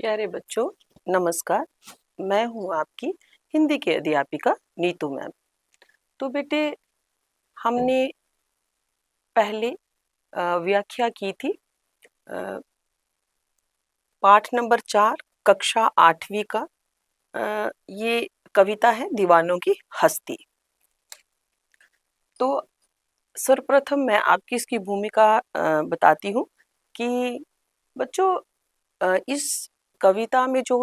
प्यारे बच्चों, नमस्कार। मैं हूँ आपकी हिंदी की अध्यापिका नीतू मैम। तो बेटे, हमने पहले व्याख्या की थी पाठ नंबर 4 कक्षा 8वीं का। ये कविता है दीवानों की हस्ती। तो सर्वप्रथम मैं आपकी इसकी भूमिका बताती हूँ कि बच्चों, इस कविता में जो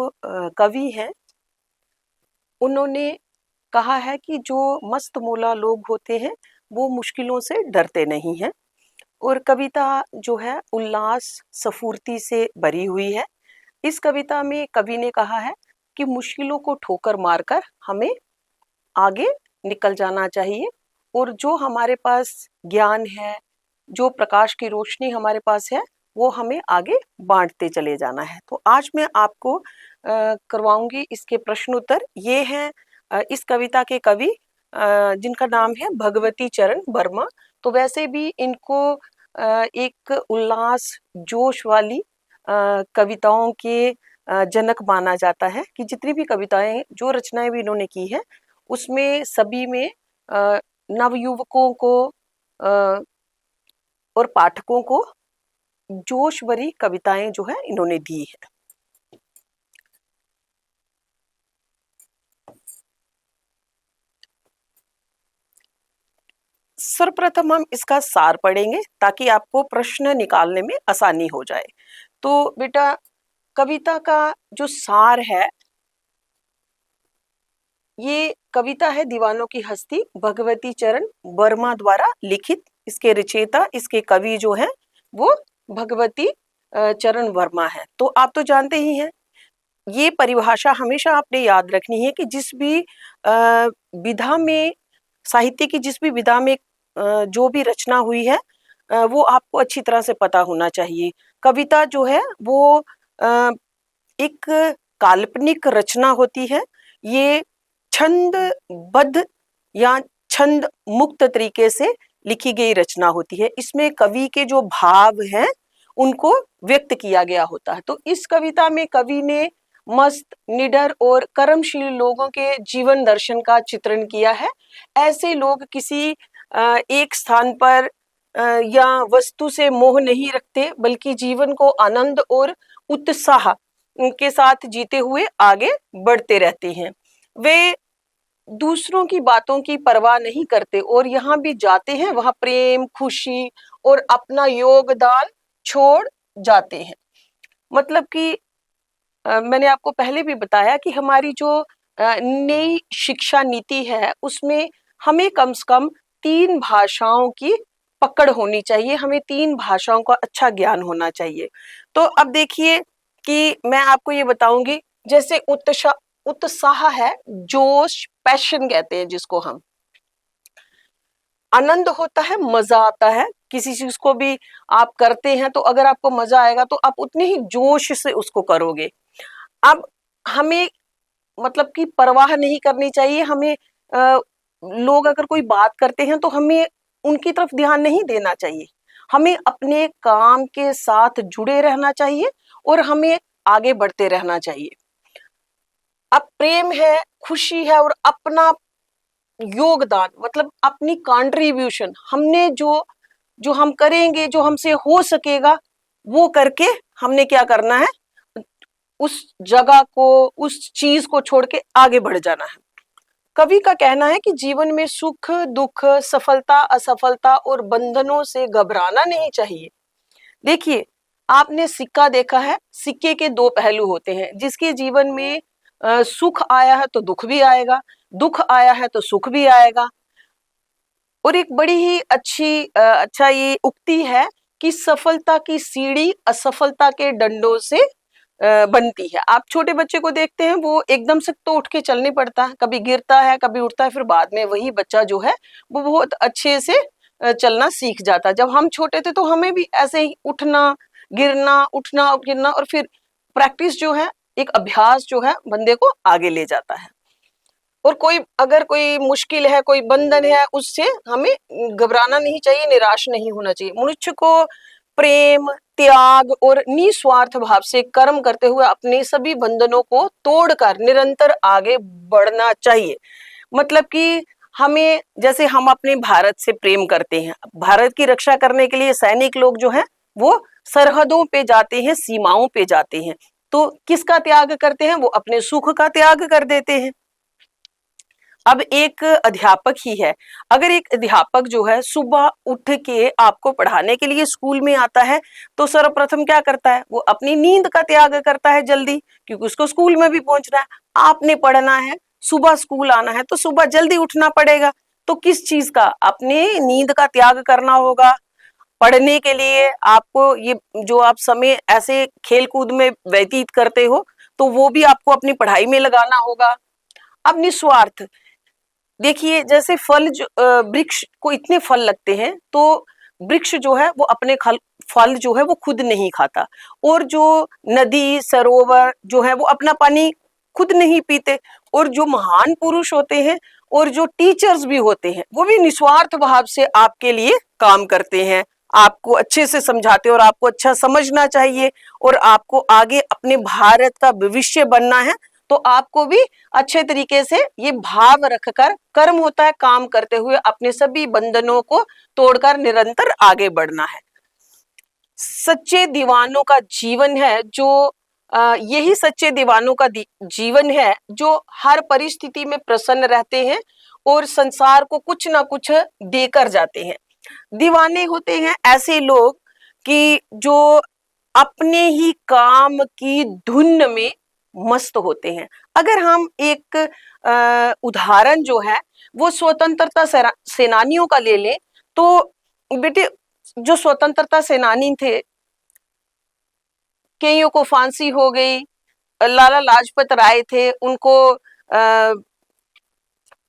कवि हैं, उन्होंने कहा है कि जो मस्त मौला लोग होते हैं वो मुश्किलों से डरते नहीं हैं। और कविता जो है उल्लास स्फूर्ति से भरी हुई है। इस कविता में कवि ने कहा है कि मुश्किलों को ठोकर मारकर हमें आगे निकल जाना चाहिए, और जो हमारे पास ज्ञान है, जो प्रकाश की रोशनी हमारे पास है, वो हमें आगे बांटते चले जाना है। तो आज मैं आपको करवाऊंगी इसके प्रश्न उत्तर। ये हैं इस कविता के कवि, जिनका नाम है भगवती चरण वर्मा। तो वैसे भी इनको एक उल्लास जोश वाली कविताओं के जनक माना जाता है कि जितनी भी कविताएं, जो रचनाएं भी इन्होंने की है, उसमें सभी में नवयुवकों को और पाठकों को जोश भरी कविताएं जो है इन्होंने दी है। सर्वप्रथम हम इसका सार पढ़ेंगे ताकि आपको प्रश्न निकालने में आसानी हो जाए। तो बेटा, कविता का जो सार है, ये कविता है दीवानों की हस्ती, भगवती चरण वर्मा द्वारा लिखित। इसके रचयिता, इसके कवि जो हैं वो भगवती चरण वर्मा है। तो आप तो जानते ही हैं, ये परिभाषा हमेशा आपने याद रखनी है कि जिस भी विधा में, साहित्य की जिस भी विधा में जो भी रचना हुई है, वो आपको अच्छी तरह से पता होना चाहिए। कविता जो है वो एक काल्पनिक रचना होती है। ये छंदबद्ध या छंद मुक्त तरीके से लिखी गई रचना होती है। इसमें कवि के जो भाव हैं उनको व्यक्त किया गया होता है। तो इस कविता में कवि ने मस्त, निडर और कर्मशील लोगों के जीवन दर्शन का चित्रण किया है। ऐसे लोग किसी एक स्थान पर या वस्तु से मोह नहीं रखते, बल्कि जीवन को आनंद और उत्साह के साथ जीते हुए आगे बढ़ते रहते हैं। वे दूसरों की बातों की परवाह नहीं करते और यहाँ भी जाते हैं वहां प्रेम, खुशी और अपना योगदान छोड़ जाते हैं। मतलब कि मैंने आपको पहले भी बताया कि हमारी जो नई शिक्षा नीति है, उसमें हमें कम से कम 3 भाषाओं की पकड़ होनी चाहिए। हमें 3 भाषाओं का अच्छा ज्ञान होना चाहिए। तो अब देखिए कि मैं आपको ये बताऊंगी, जैसे उत्साह है, जोश, पैशन कहते हैं जिसको हम। आनंद होता है, मजा आता है। किसी चीज को भी आप करते हैं तो अगर आपको मजा आएगा तो आप उतने ही जोश से उसको करोगे। अब हमें, मतलब कि परवाह नहीं करनी चाहिए। हमें लोग अगर कोई बात करते हैं तो हमें उनकी तरफ ध्यान नहीं देना चाहिए। हमें अपने काम के साथ जुड़े रहना चाहिए और हमें आगे बढ़ते रहना चाहिए। अब प्रेम है, खुशी है और अपना योगदान, मतलब अपनी कंट्रीब्यूशन, हमने जो जो हम करेंगे, जो हमसे हो सकेगा वो करके हमने क्या करना है, उस जगह को, उस चीज को छोड़ के आगे बढ़ जाना है। कवि का कहना है कि जीवन में सुख दुख, सफलता असफलता और बंधनों से घबराना नहीं चाहिए। देखिए, आपने सिक्का देखा है, सिक्के के 2 पहलू होते हैं। जिसके जीवन में सुख आया है तो दुख भी आएगा, दुख आया है तो सुख भी आएगा। और एक बड़ी ही अच्छा ये उक्ति है कि सफलता की सीढ़ी असफलता के डंडों से बनती है। आप छोटे बच्चे को देखते हैं, वो एकदम से तो उठ के चल नहीं पड़ता, कभी गिरता है, कभी उठता है, फिर बाद में वही बच्चा जो है वो बहुत अच्छे से चलना सीख जाता है। जब हम छोटे थे तो हमें भी ऐसे ही उठना गिरना, उठना और गिरना, और फिर प्रैक्टिस जो है, एक अभ्यास जो है, बंदे को आगे ले जाता है। और अगर कोई मुश्किल है, कोई बंधन है, उससे हमें घबराना नहीं चाहिए, निराश नहीं होना चाहिए। मनुष्य को प्रेम, त्याग और निस्वार्थ भाव से कर्म करते हुए अपने सभी बंधनों को तोड़कर निरंतर आगे बढ़ना चाहिए। मतलब कि हमें, जैसे हम अपने भारत से प्रेम करते हैं, भारत की रक्षा करने के लिए सैनिक लोग जो है वो सरहदों पे जाते हैं, सीमाओं पे जाते हैं, तो किसका त्याग करते हैं? वो अपने सुख का त्याग कर देते हैं। अब एक अध्यापक ही है, अगर एक अध्यापक जो है सुबह उठ के आपको पढ़ाने के लिए स्कूल में आता है, तो सर्वप्रथम क्या करता है? वो अपनी नींद का त्याग करता है जल्दी, क्योंकि उसको स्कूल में भी पहुंचना है, आपने पढ़ना है, सुबह स्कूल आना है, तो सुबह जल्दी उठना पड़ेगा। तो किस चीज का? अपने नींद का त्याग करना होगा। पढ़ने के लिए आपको ये जो आप समय ऐसे खेल कूद में व्यतीत करते हो, तो वो भी आपको अपनी पढ़ाई में लगाना होगा। अब निस्वार्थ, देखिए जैसे फल जो वृक्ष को इतने फल लगते हैं, तो वृक्ष जो है वो अपने फल जो है वो खुद नहीं खाता, और जो नदी सरोवर जो है वो अपना पानी खुद नहीं पीते, और जो महान पुरुष होते हैं और जो टीचर्स भी होते हैं वो भी निस्वार्थ भाव से आपके लिए काम करते हैं, आपको अच्छे से समझाते हैं और आपको अच्छा समझना चाहिए, और आपको आगे अपने भारत का भविष्य बनना है, तो आपको भी अच्छे तरीके से ये भाव रखकर, कर्म होता है काम करते हुए, अपने सभी बंधनों को तोड़कर निरंतर आगे बढ़ना है। सच्चे दीवानों का जीवन है जो यही सच्चे दीवानों का जीवन है जो हर परिस्थिति में प्रसन्न रहते हैं और संसार को कुछ ना कुछ देकर जाते हैं। दीवाने होते हैं ऐसे लोग कि जो अपने ही काम की धुन में मस्त होते हैं। अगर हम एक उदाहरण जो है वो स्वतंत्रता सेनानियों का ले लें, तो बेटे जो स्वतंत्रता सेनानी थे, कईयों को फांसी हो गई, लाला लाजपत राय थे, उनको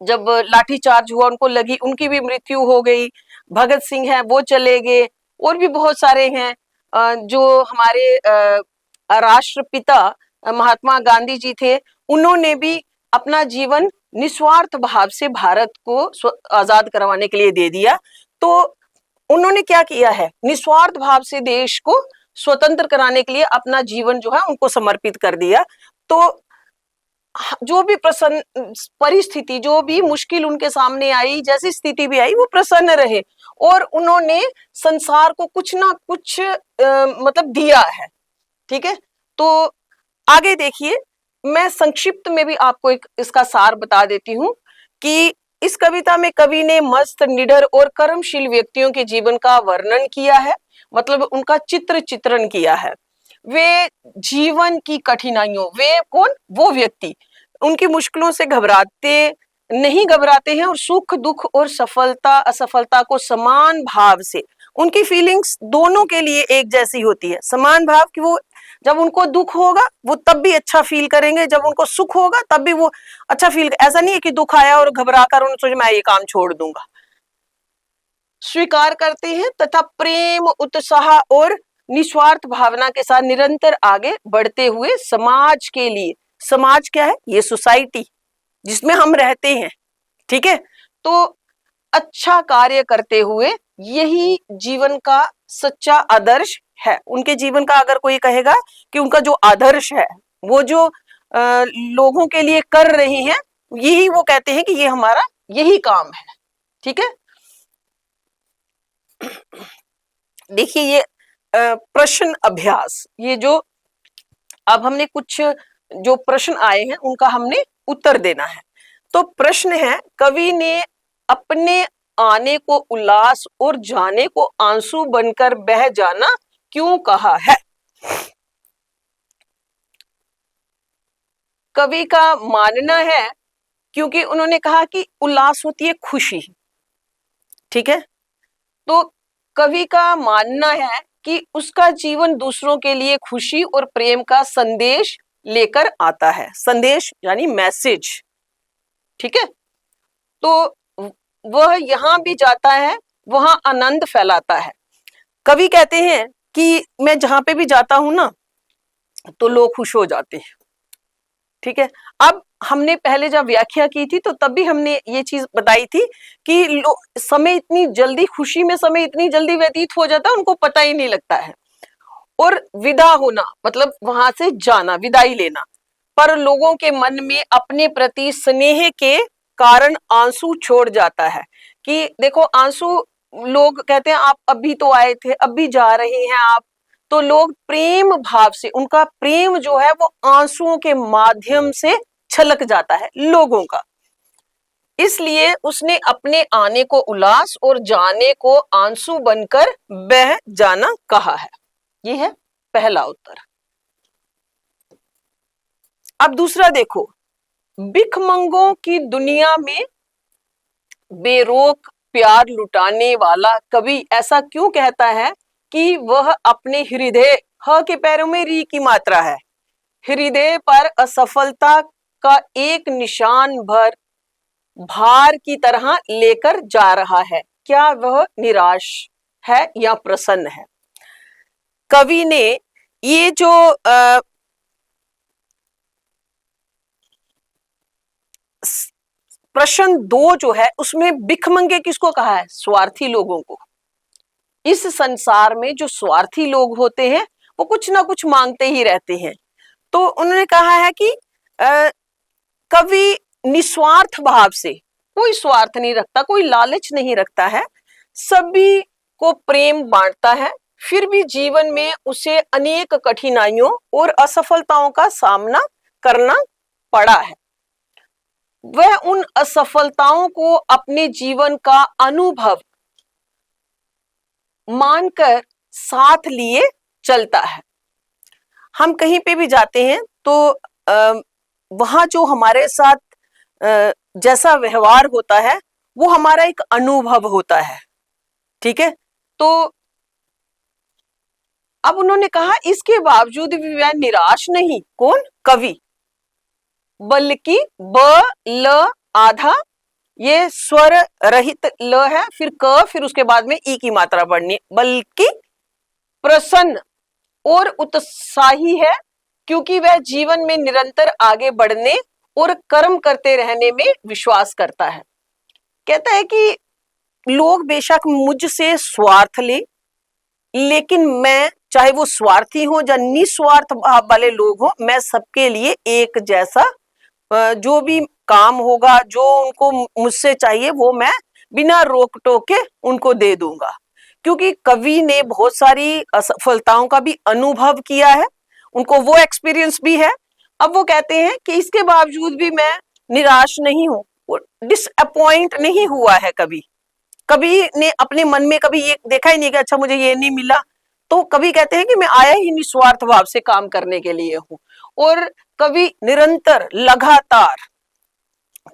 जब लाठीचार्ज हुआ उनको लगी, उनकी भी मृत्यु हो गई। भगत सिंह है वो चले गए, और भी बहुत सारे हैं। जो हमारे राष्ट्रपिता महात्मा गांधी जी थे, उन्होंने भी अपना जीवन निस्वार्थ भाव से भारत को आजाद करवाने के लिए दे दिया। तो उन्होंने क्या किया है? निस्वार्थ भाव से देश को स्वतंत्र कराने के लिए अपना जीवन जो है उनको समर्पित कर दिया। तो जो भी प्रसन्न परिस्थिति, जो भी मुश्किल उनके सामने आई, जैसी स्थिति भी आई, वो प्रसन्न रहे, और उन्होंने संसार को कुछ ना कुछ मतलब दिया है। ठीक है, तो आगे देखिए, मैं संक्षिप्त में भी आपको एक इसका सार बता देती हूँ कि इस कविता में कवि ने मस्त, निडर और कर्मशील व्यक्तियों के जीवन का वर्णन किया है, मतलब उनका चित्रण किया है। वे जीवन की कठिनाइयों, वे कौन? वो व्यक्ति उनकी मुश्किलों से नहीं घबराते हैं, और सुख दुख और सफलता असफलता को समान भाव से, उनकी फीलिंग्स दोनों के लिए एक जैसी होती है, समान भाव कि वो जब उनको दुख होगा वो तब भी अच्छा फील करेंगे, जब उनको सुख होगा तब भी वो अच्छा फील। ऐसा नहीं है कि दुख आया और घबरा कर उन्होंने सोचा मैं ये काम छोड़ दूंगा। स्वीकार करते हैं तथा प्रेम, उत्साह और निस्वार्थ भावना के साथ निरंतर आगे बढ़ते हुए समाज के लिए, समाज क्या है? ये सोसाइटी जिसमें हम रहते हैं, ठीक है, तो अच्छा कार्य करते हुए, यही जीवन का सच्चा आदर्श है। उनके जीवन का अगर कोई कहेगा कि उनका जो आदर्श है, वो जो लोगों के लिए कर रहे हैं, यही वो कहते हैं कि ये हमारा यही काम है। ठीक है, देखिए ये प्रश्न अभ्यास, ये जो अब हमने कुछ जो प्रश्न आए हैं उनका हमने उत्तर देना है। तो प्रश्न है, कवि ने अपने आने को उल्लास और जाने को आंसू बनकर बह जाना क्यों कहा है? कवि का मानना है क्योंकि उन्होंने कहा कि उल्लास होती है खुशी। ठीक है, तो कवि का मानना है कि उसका जीवन दूसरों के लिए खुशी और प्रेम का संदेश लेकर आता है। संदेश यानी मैसेज। ठीक है, तो वह यहां भी जाता है, वहां आनंद फैलाता है। कवि कहते हैं कि मैं जहां पे भी जाता हूं ना, तो लोग खुश हो जाते हैं। ठीक है, अब हमने पहले जब व्याख्या की थी तो तब भी हमने ये चीज बताई थी कि समय इतनी जल्दी, खुशी में समय इतनी जल्दी व्यतीत हो जाता है, उनको पता ही नहीं लगता है। और विदा होना मतलब वहां से जाना, विदाई लेना, पर लोगों के मन में अपने प्रति स्नेह के कारण आंसू छोड़ जाता है। कि देखो आंसू, लोग कहते हैं आप अभी तो आए थे, अभी जा रहे हैं आप, तो लोग प्रेम भाव से, उनका प्रेम जो है वो आंसुओं के माध्यम से छलक जाता है लोगों का। इसलिए उसने अपने आने को उल्लास और जाने को आंसू बनकर बह जाना कहा है। ये है पहला उत्तर। अब दूसरा देखो, भिखमंगों की दुनिया में बेरोक प्यार लुटाने वाला कवि ऐसा क्यों कहता है कि वह अपने हृदय, ह के पैरों में री की मात्रा है, हृदय पर असफलता का एक निशान भर भार की तरह लेकर जा रहा है? क्या वह निराश है या प्रसन्न है? कवि ने ये जो प्रश्न 2 जो है उसमें भिखमंगे किसको कहा है? स्वार्थी लोगों को। इस संसार में जो स्वार्थी लोग होते हैं वो कुछ ना कुछ मांगते ही रहते हैं। तो उन्होंने कहा है कि कवि निस्वार्थ भाव से, कोई स्वार्थ नहीं रखता, कोई लालच नहीं रखता है, सभी को प्रेम बांटता है, फिर भी जीवन में उसे अनेक कठिनाइयों और असफलताओं का सामना करना पड़ा है। वह उन असफलताओं को अपने जीवन का अनुभव मानकर साथ लिए चलता है। हम कहीं पे भी जाते हैं तो वहां जो हमारे साथ जैसा व्यवहार होता है वो हमारा एक अनुभव होता है, ठीक है। तो अब उन्होंने कहा इसके बावजूद भी वह निराश नहीं, कौन? कवि, बल्कि ब ल आधा, ये स्वर रहित ल है, फिर क, फिर उसके बाद में ई की मात्रा पढ़नी, बल्कि प्रसन्न और उत्साही है, क्योंकि वह जीवन में निरंतर आगे बढ़ने और कर्म करते रहने में विश्वास करता है। कहता है कि लोग बेशक मुझसे स्वार्थ ले, लेकिन मैं, चाहे वो स्वार्थी हो या निस्वार्थ भाव वाले लोग हो, मैं सबके लिए एक जैसा, जो भी काम होगा, जो उनको मुझसे चाहिए वो मैं बिना रोक टोक के उनको दे दूंगा। क्योंकि कवि ने बहुत सारी असफलताओं का भी अनुभव किया है, उनको वो एक्सपीरियंस भी है। अब वो कहते हैं कि इसके बावजूद भी मैं निराश नहीं हूं, वो डिसअपॉइंट नहीं हुआ है। कवि ने अपने मन में कभी ये देखा ही नहीं कि अच्छा मुझे ये नहीं मिला। तो कवि कहते हैं कि मैं आया ही निस्वार्थ भाव से काम करने के लिए हूं। और कवि निरंतर, लगातार,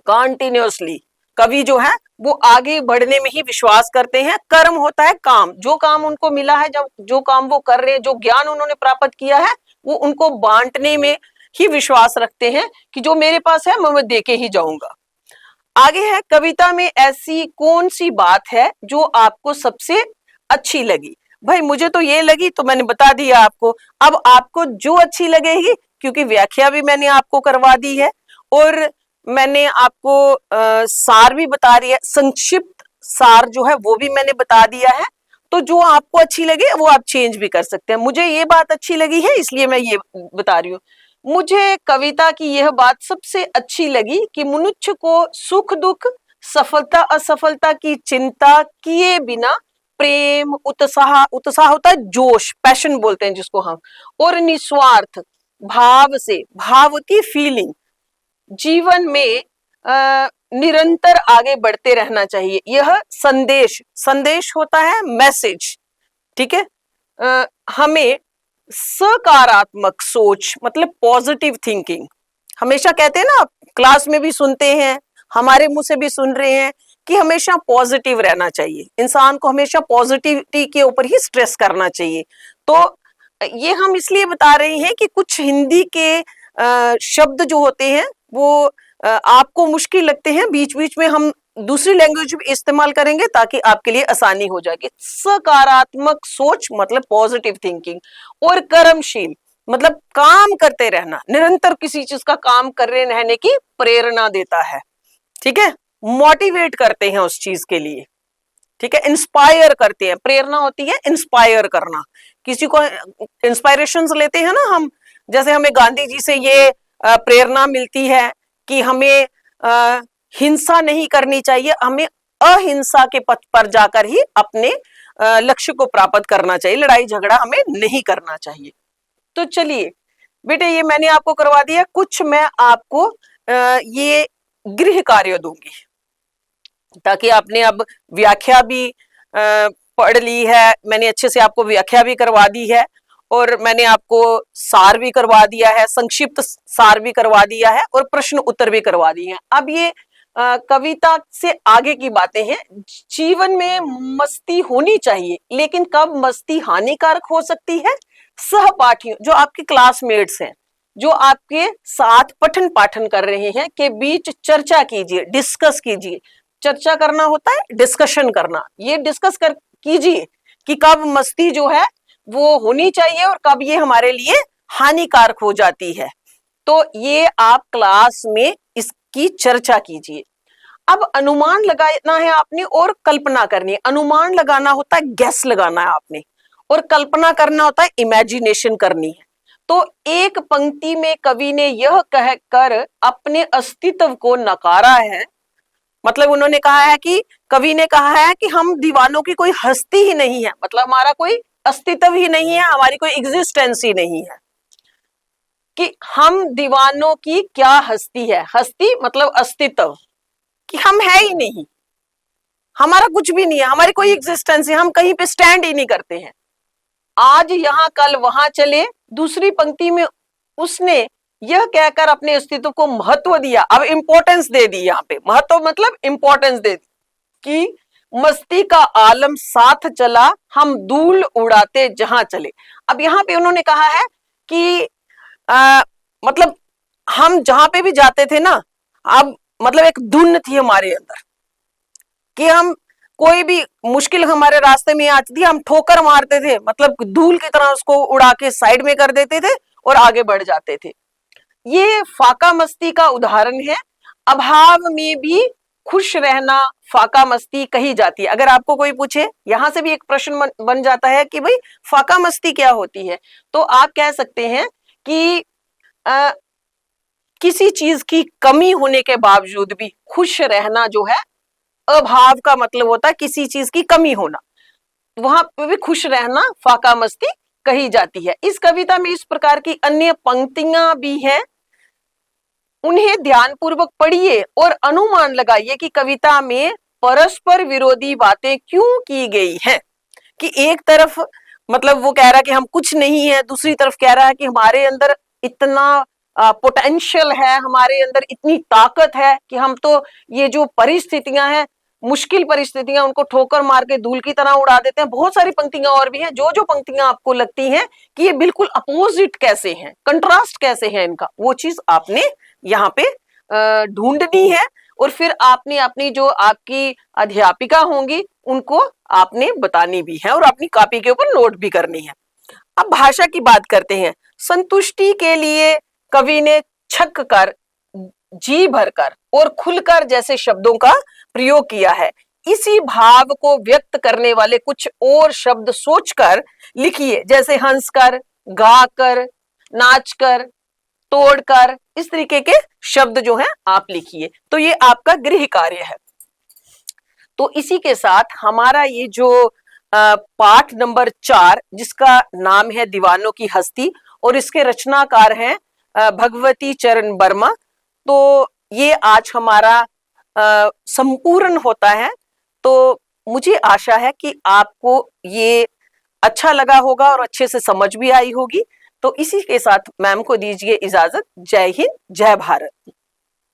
कॉन्टिन्यूअसली कवि जो है वो आगे बढ़ने में ही विश्वास करते हैं। कर्म होता है काम, जो काम उनको मिला है, जब जो काम वो कर रहे हैं, जो ज्ञान उन्होंने प्राप्त किया है, वो उनको बांटने में ही विश्वास रखते हैं कि जो मेरे पास है मैं दे के ही जाऊंगा। आगे है, कविता में ऐसी कौन सी बात है जो आपको सबसे अच्छी लगी? भाई मुझे तो ये लगी तो मैंने बता दिया आपको। अब आपको जो अच्छी लगेगी, क्योंकि व्याख्या भी मैंने आपको करवा दी है और मैंने आपको सार भी बता दिया, संक्षिप्त सार जो है वो भी मैंने बता दिया है। तो जो आपको अच्छी लगे वो आप चेंज भी कर सकते हैं। मुझे ये बात अच्छी लगी है इसलिए मैं ये बता रही हूँ। मुझे कविता की यह बात सबसे अच्छी लगी कि मनुष्य को सुख दुख, सफलता असफलता की चिंता किए बिना प्रेम, उत्साह, उत्साह होता है जोश, पैशन बोलते हैं जिसको हम, और निस्वार्थ भाव से, भाव की फीलिंग, जीवन में निरंतर आगे बढ़ते रहना चाहिए। यह संदेश, संदेश होता है मैसेज, ठीक है। हमें सकारात्मक सोच मतलब पॉजिटिव थिंकिंग, हमेशा कहते हैं ना, क्लास में भी सुनते हैं, हमारे मुंह से भी सुन रहे हैं कि हमेशा पॉजिटिव रहना चाहिए, इंसान को हमेशा पॉजिटिविटी के ऊपर ही स्ट्रेस करना चाहिए। तो ये हम इसलिए बता रहे हैं कि कुछ हिंदी के शब्द जो होते हैं वो आपको मुश्किल लगते हैं, बीच बीच में हम दूसरी लैंग्वेज भी इस्तेमाल करेंगे ताकि आपके लिए आसानी हो जाएगी। सकारात्मक सोच मतलब पॉजिटिव थिंकिंग, और कर्मशील मतलब काम करते रहना, निरंतर किसी चीज का काम कर रहे रहने की प्रेरणा देता है। ठीक है, मोटिवेट करते हैं उस चीज के लिए। ठीक है, इंस्पायर करते हैं, प्रेरणा होती है इंस्पायर करना, किसी को इंस्पायरेशंस लेते हैं ना हम, जैसे हमें गांधी जी से ये प्रेरणा मिलती है कि हमें हिंसा नहीं करनी चाहिए, हमें अहिंसा के पथ पर जाकर ही अपने लक्ष्य को प्राप्त करना चाहिए, लड़ाई झगड़ा हमें नहीं करना चाहिए। तो चलिए बेटे, ये मैंने आपको करवा दिया, कुछ मैं आपको ये गृह कार्य दूंगी, ताकि आपने अब व्याख्या भी पढ़ ली है, मैंने अच्छे से आपको व्याख्या भी करवा दी है, और मैंने आपको सार भी करवा दिया है, संक्षिप्त सार भी करवा दिया है, और प्रश्न उत्तर भी करवा दिए हैं। अब ये कविता से आगे की बातें हैं। जीवन में मस्ती होनी चाहिए, लेकिन कब मस्ती हानिकारक हो सकती है? सहपाठियों, जो आपके क्लासमेट्स हैं, जो आपके साथ पठन पाठन कर रहे हैं, के बीच चर्चा कीजिए, डिस्कस कीजिए। चर्चा करना होता है डिस्कशन करना, ये डिस्कस कर कीजिए कि कब मस्ती जो है वो होनी चाहिए और कब ये हमारे लिए हानिकारक हो जाती है। तो ये आप क्लास में इसकी चर्चा कीजिए। अब अनुमान लगाना है आपने और कल्पना करनी है। अनुमान लगाना होता है गैस लगाना है आपने, और कल्पना करना होता है इमेजिनेशन करनी है। तो एक पंक्ति में कवि ने यह कहकर अपने अस्तित्व को नकारा है, मतलब उन्होंने कहा है कि कवि ने कहा है कि हम दीवानों की कोई हस्ती ही नहीं है, मतलब हमारा कोई अस्तित्व ही नहीं है, हमारी कोई एग्जिस्टेंस ही नहीं है, कि हम दीवानों की क्या हस्ती है। हस्ती मतलब अस्तित्व, कि हम है ही नहीं, हमारा कुछ भी नहीं है, हमारी कोई एग्जिस्टेंस है, हम कहीं पे स्टैंड ही नहीं करते हैं। आज यहां कल वहां चले। दूसरी पंक्ति में उसने यह कहकर अपने अस्तित्व को महत्व दिया, अब इंपॉर्टेंस दे दी, यहाँ पे महत्व मतलब इंपॉर्टेंस दे दी, कि मस्ती का आलम साथ चला, हम धूल उड़ाते जहां चले। अब यहाँ पे उन्होंने कहा है कि मतलब हम जहां पे भी जाते थे ना, अब मतलब एक धुन थी हमारे अंदर, कि हम कोई भी मुश्किल हमारे रास्ते में आती थी, हम ठोकर मारते थे, मतलब धूल की तरह उसको उड़ा के साइड में कर देते थे और आगे बढ़ जाते थे। ये फाका मस्ती का उदाहरण है। अभाव में भी खुश रहना फाका मस्ती कही जाती है। अगर आपको कोई पूछे, यहां से भी एक प्रश्न बन जाता है कि भाई फाका मस्ती क्या होती है, तो आप कह सकते हैं कि किसी चीज की कमी होने के बावजूद भी खुश रहना जो है, अभाव का मतलब होता है किसी चीज की कमी होना, वहां पे भी खुश रहना फाका मस्ती कही जाती है। इस कविता में इस प्रकार की अन्य पंक्तियां भी हैं, उन्हें ध्यानपूर्वक पढ़िए और अनुमान लगाइए कि कविता में परस्पर विरोधी बातें क्यों की गई हैं। कि एक तरफ मतलब वो कह रहा है कि हम कुछ नहीं है, दूसरी तरफ कह रहा है कि हमारे अंदर इतना पोटेंशियल है, हमारे अंदर इतनी ताकत है कि हम तो ये जो परिस्थितियां हैं, मुश्किल परिस्थितियां, उनको ठोकर मार के धूल की तरह उड़ा देते हैं। बहुत सारी पंक्तियां और भी हैं, जो जो पंक्तियां आपको लगती हैं कि ये बिल्कुल अपोजिट कैसे हैं, कंट्रास्ट कैसे है इनका, वो चीज आपने यहाँ पे ढूंढनी है, और फिर आपने अपनी जो आपकी अध्यापिका होंगी उनको आपने बतानी भी है और अपनी कॉपी के ऊपर नोट भी करनी है। अब भाषा की बात करते हैं। संतुष्टि के लिए कवि ने छक कर, जी भरकर और खुलकर जैसे शब्दों का प्रयोग किया है। इसी भाव को व्यक्त करने वाले कुछ और शब्द सोचकर लिखिए, जैसे हंसकर, गाकर, नाचकर, तोड़कर, इस तरीके के शब्द जो हैं आप लिखिए। तो ये आपका गृह कार्य है। तो इसी के साथ हमारा ये जो पाठ नंबर 4, जिसका नाम है दीवानों की हस्ती, और इसके रचनाकार हैं भगवती चरण वर्मा, तो ये आज हमारा संपूर्ण होता है। तो मुझे आशा है कि आपको ये अच्छा लगा होगा और अच्छे से समझ भी आई होगी। तो इसी के साथ मैम को दीजिए इजाजत। जय हिंद, जय भारत।